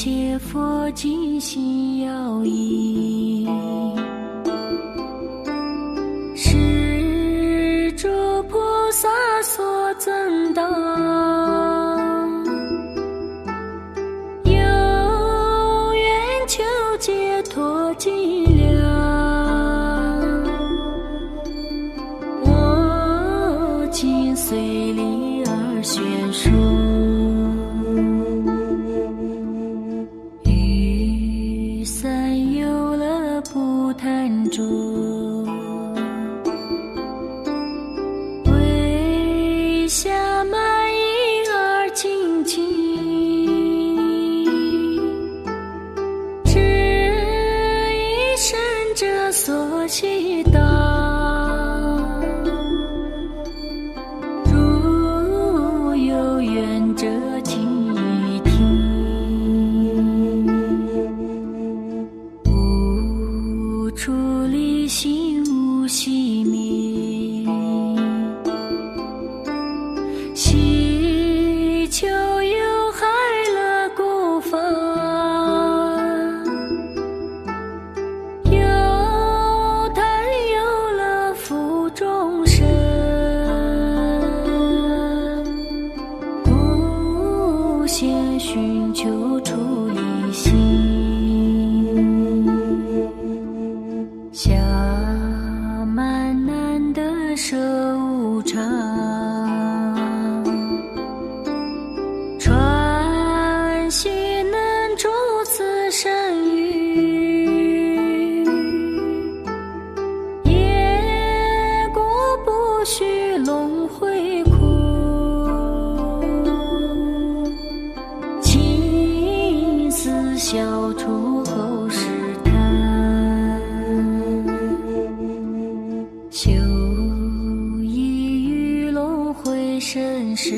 切佛尽心要义，是诸菩萨所增道，有缘求解脱尽量，我今随力而宣说。为下满意而精进，只以圣者所祈祷，如有缘者请一听，无处离心无熄灭，祈求有海乐故法，有贪有乐福众生，故先寻求出离心，下满难得舍无常，传习能助此生语，业果不须轮回苦，请思消除后世贪，修一于轮回生死，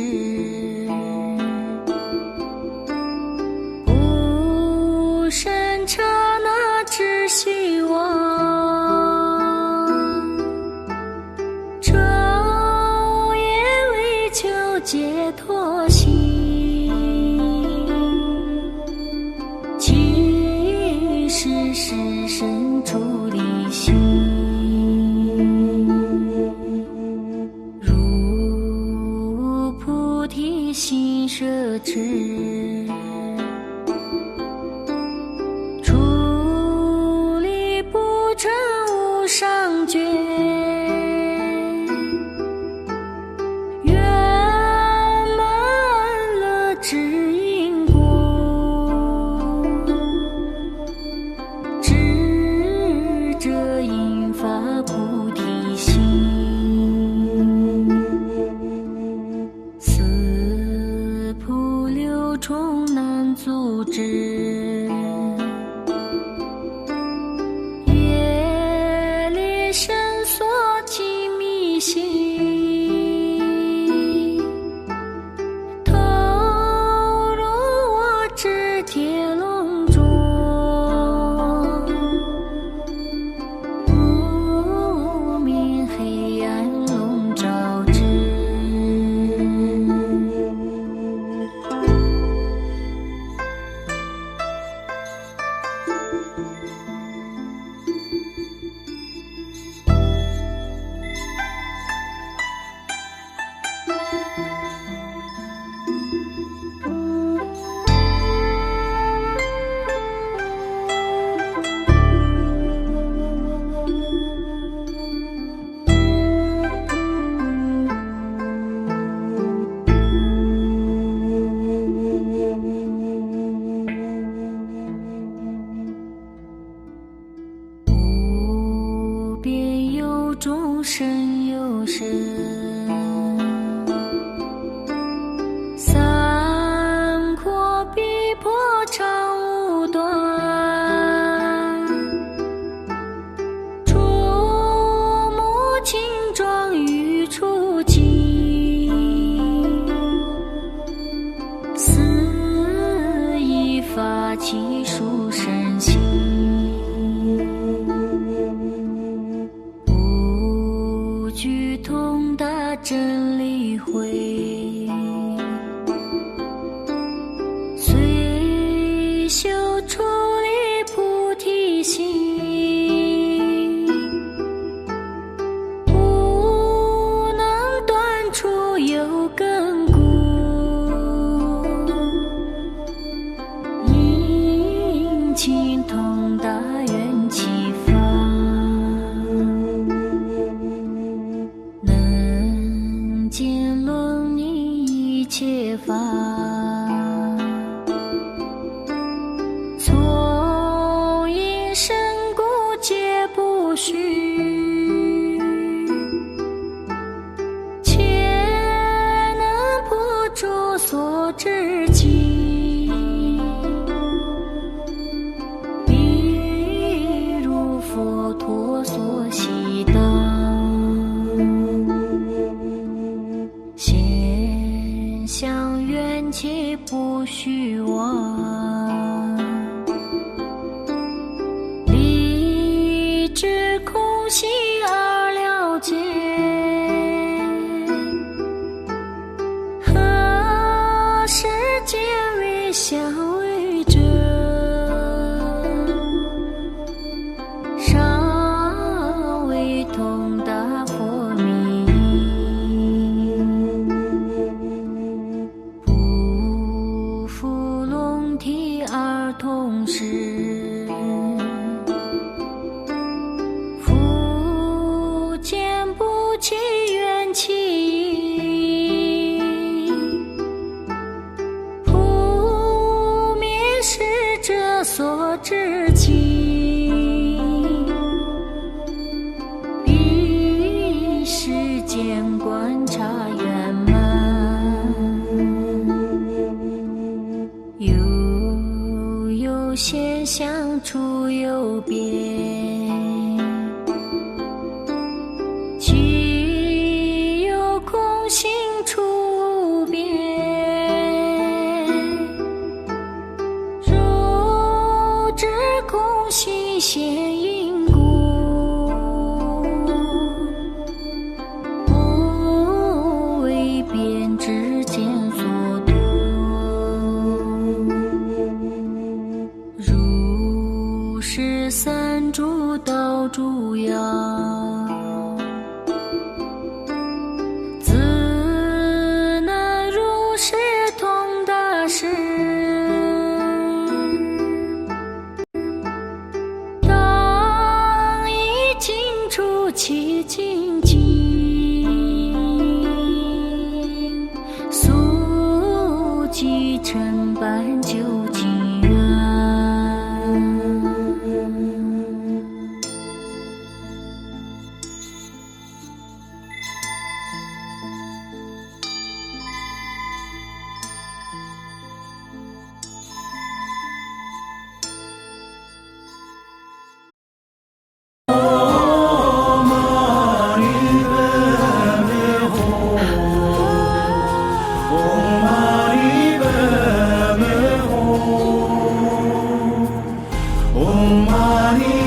不生刹那之希望，昼夜为求解脱心，其实是生出离心，如菩提心摄持，出离不成无上觉，圆满乐知因果，智者引发菩提心，四瀑流冲难阻止，业力深锁其迷心，投入我执铁笼中，无明黑暗笼罩之，无边有众生有身，三阔逼迫长无端，触目清庄欲出境，肆意发起殊胜心，不具通达真理慧，随修虚，且能不著所知己。譬如佛陀所悉道，现象缘起不虚妄，理知空悉而了解，何世间为相违者？尚未通达佛密，不复笼体而同时，复见不起缘起意，扑灭世者所知己。彼世间观察圆满，有现象处有变，其有空性处无变。如知空性现因故，不为变之间所度。如是三诸道诸要，自能如是通达事。当以尽除其境界，速即成办究竟愿。Om Mani